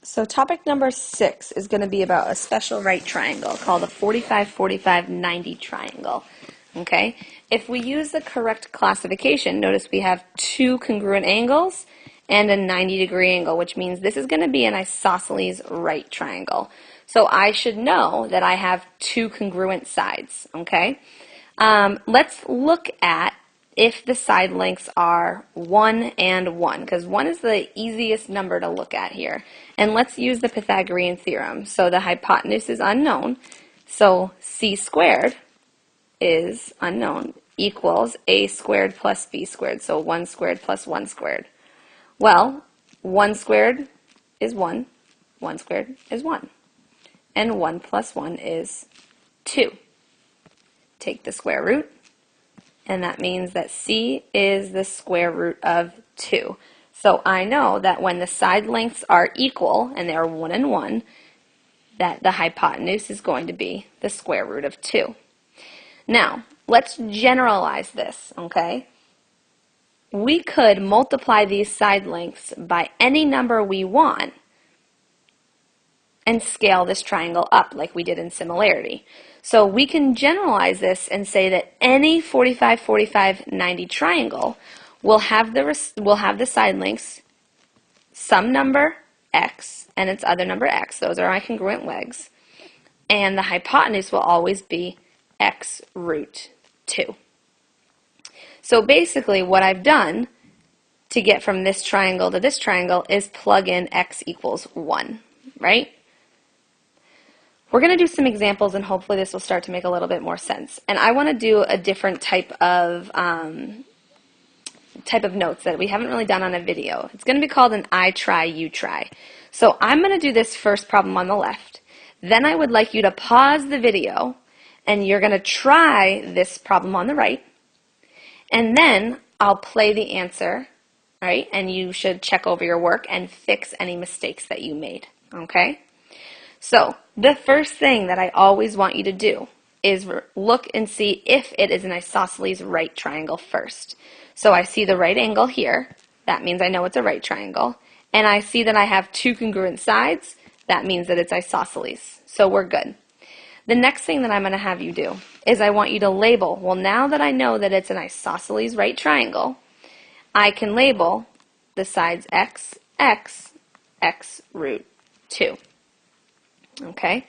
So topic number 6 is going to be about a special right triangle called a 45-45-90 triangle. Okay? If we use the correct classification, notice we have two congruent angles and a 90-degree angle, which means this is going to be an isosceles right triangle. So I should know that I have two congruent sides. Okay? Let's look at if the side lengths are 1 and 1, because 1 is the easiest number to look at here. And let's use the Pythagorean theorem. So the hypotenuse is unknown, so c squared is unknown, equals a squared plus b squared, so 1 squared plus 1 squared. Well, 1 squared is 1, 1 squared is 1, and 1 plus 1 is 2. Take the square root, and that means that c is the square root of 2. So I know that when the side lengths are equal, and they are 1 and 1, that the hypotenuse is going to be the square root of 2. Now, let's generalize this, okay? We could multiply these side lengths by any number we want and scale this triangle up like we did in similarity. So we can generalize this and say that any 45-45-90 triangle will have the side lengths some number x and its other number x. Those are my congruent legs. And the hypotenuse will always be x root 2. So basically what I've done to get from this triangle to this triangle is plug in x equals 1, right? We're going to do some examples, and hopefully this will start to make a little bit more sense. And I want to do a different type of notes that we haven't really done on a video. It's going to be called an I try, you try. So I'm going to do this first problem on the left. Then I would like you to pause the video, and you're going to try this problem on the right. And then I'll play the answer, right? And you should check over your work and fix any mistakes that you made, okay? So the first thing that I always want you to do is look and see if it is an isosceles right triangle first. So I see the right angle here. That means I know it's a right triangle. And I see that I have two congruent sides. That means that it's isosceles. So we're good. The next thing that I'm going to have you do is I want you to label. Well, now that I know that it's an isosceles right triangle, I can label the sides x, x, x root 2. Okay?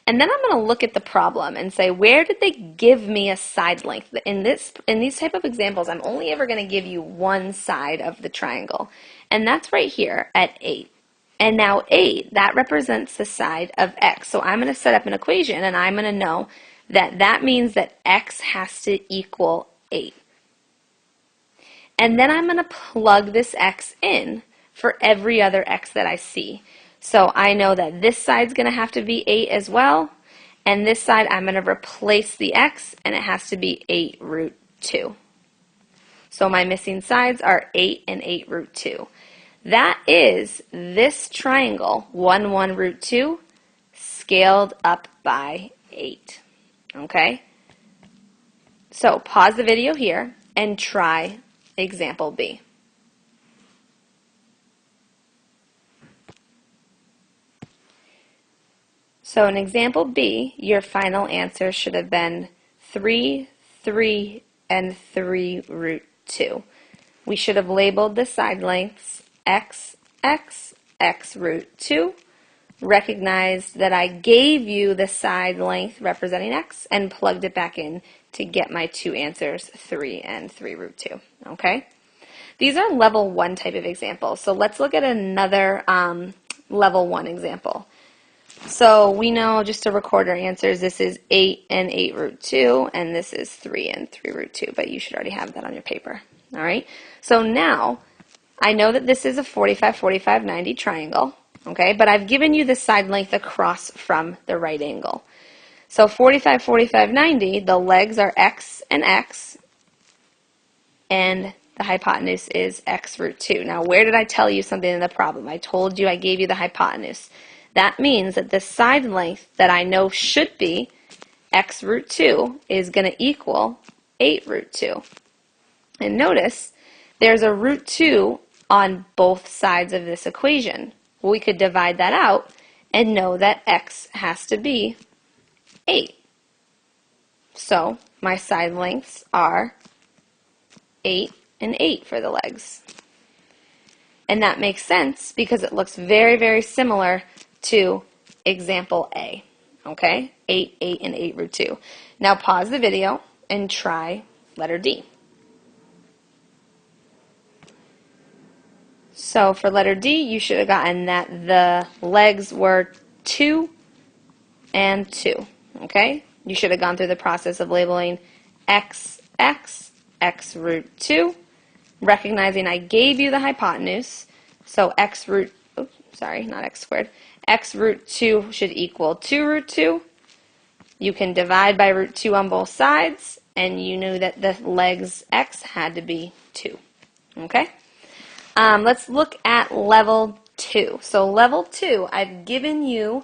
And then I'm going to look at the problem and say, where did they give me a side length? In these type of examples, I'm only ever going to give you one side of the triangle. And that's right here at 8. And now 8, that represents the side of x. So I'm going to set up an equation, and I'm going to know that that means that x has to equal 8. And then I'm going to plug this x in for every other x that I see. So I know that this side's going to have to be 8 as well, and this side I'm going to replace the x, and it has to be 8 root 2. So my missing sides are 8 and 8 root 2. That is this triangle, 1, 1 root 2, scaled up by 8. Okay? So pause the video here and try example B. So in example B, your final answer should have been 3, 3, and 3 root 2. We should have labeled the side lengths x, x, x root 2, recognized that I gave you the side length representing x, and plugged it back in to get my two answers, 3 and 3 root 2. Okay? These are level 1 type of examples. So let's look at another level 1 example. So we know, just to record our answers, this is 8 and 8 root 2, and this is 3 and 3 root 2, but you should already have that on your paper. All right? So now, I know that this is a 45-45-90 triangle, okay, but I've given you the side length across from the right angle. So 45-45-90, the legs are x and x, and the hypotenuse is x root 2. Now, where did I tell you something in the problem? I told you I gave you the hypotenuse. That means that the side length that I know should be x root 2 is going to equal 8 root 2. And notice, there's a root 2 on both sides of this equation. Well, we could divide that out and know that x has to be 8. So my side lengths are 8 and 8 for the legs. And that makes sense because it looks very, very similar to example A. Okay? 8, 8, and 8 root 2. Now pause the video and try letter D. So for letter D, you should have gotten that the legs were 2 and 2. Okay? You should have gone through the process of labeling x, x, x root 2, recognizing I gave you the hypotenuse, so x root, oops, sorry, not x squared, x root 2 should equal 2 root 2. You can divide by root 2 on both sides, and you knew that the legs x had to be 2. Okay? Let's look at level 2. So level 2, I've given you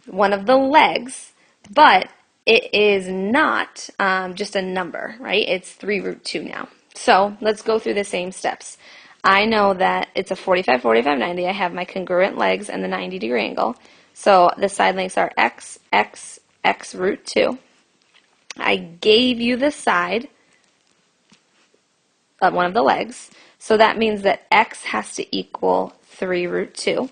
one of the legs, but it is not just a number, right? It's 3 root 2 now. So let's go through the same steps. I know that it's a 45, 45, 90. I have my congruent legs and the 90-degree angle. So the side lengths are x, x, x root 2. I gave you the side of one of the legs. So that means that x has to equal 3 root 2.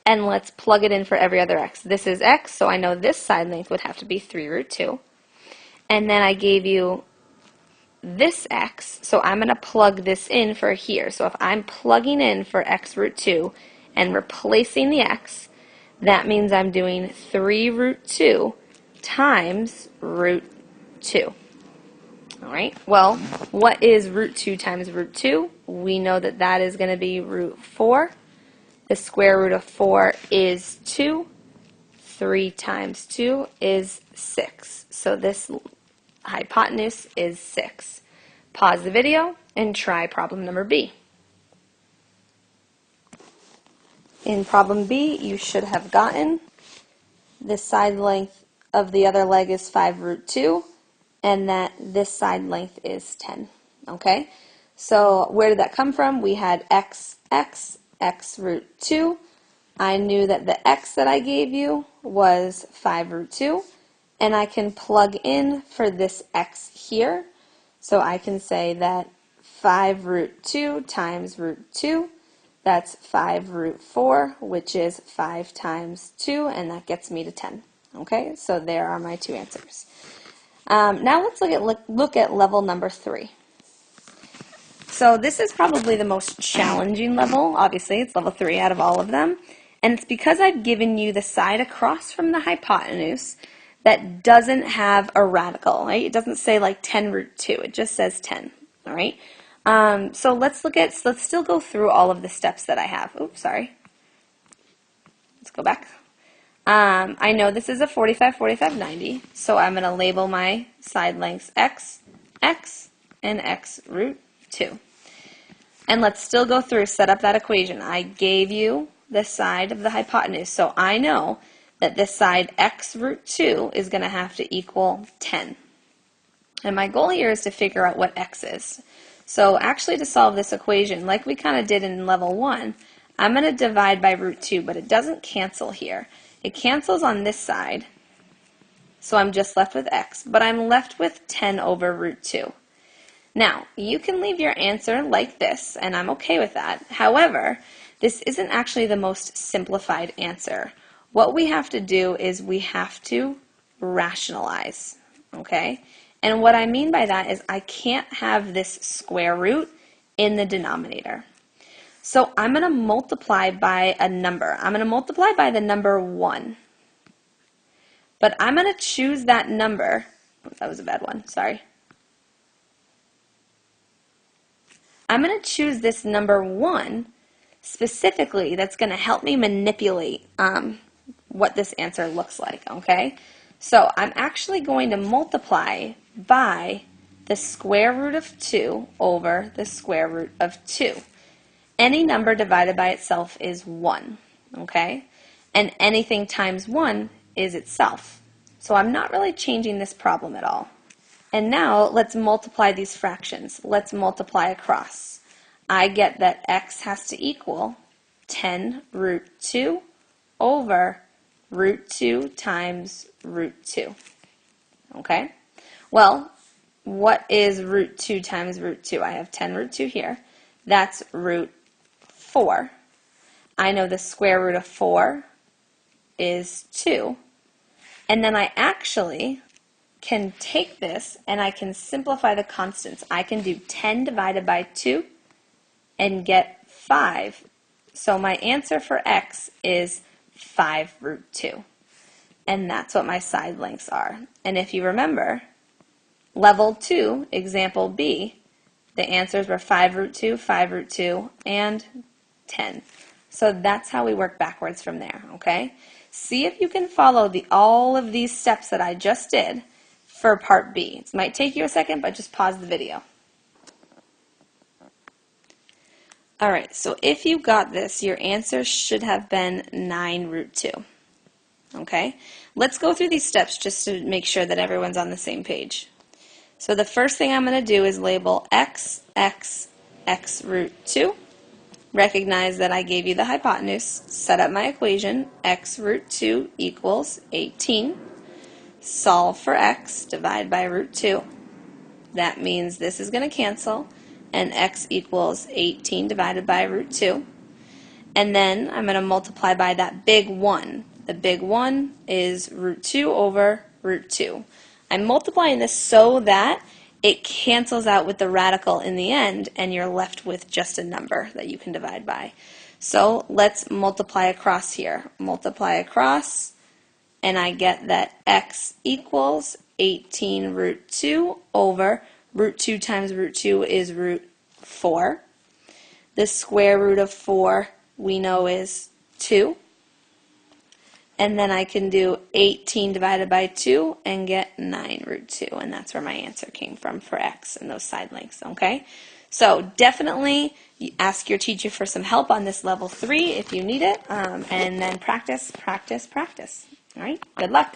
And let's plug it in for every other x. This is x, so I know this side length would have to be 3 root 2. And then I gave you this x, so I'm going to plug this in for here. So if I'm plugging in for x root 2 and replacing the x, that means I'm doing 3 root 2 times root 2. All right, well, what is root 2 times root 2? We know that that is going to be root 4. The square root of 4 is 2. 3 times 2 is 6. So this hypotenuse is 6. Pause the video and try problem number B. In problem B, you should have gotten the side length of the other leg is 5 root 2, and that this side length is 10. Okay? So where did that come from? We had x, x, x root 2. I knew that the x that I gave you was 5 root 2, and I can plug in for this x here. So I can say that 5 root 2 times root 2, that's 5 root 4, which is 5 times 2, and that gets me to 10. Okay, so there are my two answers. Now let's look at level number 3. So this is probably the most challenging level. Obviously, it's level 3 out of all of them. And it's because I've given you the side across from the hypotenuse that doesn't have a radical, right? It doesn't say like 10 root 2. It just says 10, all right? So let's still go through all of the steps that I have. Oops, sorry. Let's go back. I know this is a 45, 45, 90, so I'm going to label my side lengths x, x, and x root 2. And let's still go through, set up that equation. I gave you the side of the hypotenuse, so I know that this side x root 2 is going to have to equal 10. And my goal here is to figure out what x is. So actually to solve this equation, like we kind of did in level 1, I'm going to divide by root 2, but it doesn't cancel here. It cancels on this side, so I'm just left with x, but I'm left with 10 over root 2. Now, you can leave your answer like this, and I'm okay with that. However, this isn't actually the most simplified answer. What we have to do is we have to rationalize, okay? And what I mean by that is I can't have this square root in the denominator. So I'm going to multiply by a number. I'm going to multiply by the number 1. But I'm going to choose that number. Oh, that was a bad one, sorry. I'm going to choose this number 1 specifically that's going to help me manipulate what this answer looks like, okay? So I'm actually going to multiply by the square root of 2 over the square root of 2. Any number divided by itself is 1, okay? And anything times 1 is itself. So I'm not really changing this problem at all. And now let's multiply these fractions. Let's multiply across. I get that x has to equal 10 root 2 over root 2 times root 2. Okay? Well, what is root 2 times root 2? I have 10 root 2 here. That's root 4. I know the square root of 4 is 2. And then I actually can take this and I can simplify the constants. I can do 10 divided by 2 and get 5. So my answer for x is 5 root 2. And that's what my side lengths are. And if you remember, level 2, example B, the answers were 5 root 2, 5 root 2, and 10. So that's how we work backwards from there, okay? See if you can follow all of these steps that I just did for part B. It might take you a second, but just pause the video. All right, so if you got this, your answer should have been 9 root 2. Okay? Let's go through these steps just to make sure that everyone's on the same page. So the first thing I'm going to do is label x root 2. Recognize that I gave you the hypotenuse. Set up my equation. X root 2 equals 18. Solve for x. Divide by root 2. That means this is going to cancel, and x equals 18 divided by root 2. And then I'm going to multiply by that big 1. The big 1 is root 2 over root 2. I'm multiplying this so that it cancels out with the radical in the end, and you're left with just a number that you can divide by. So let's multiply across here. Multiply across, and I get that x equals 18 root 2 over root 2 times root 2 is root 4. The square root of 4 we know is 2. And then I can do 18 divided by 2 and get 9 root 2. And that's where my answer came from for x and those side lengths, okay? So definitely ask your teacher for some help on this level 3 if you need it. And then practice, practice, practice. All right? Good luck.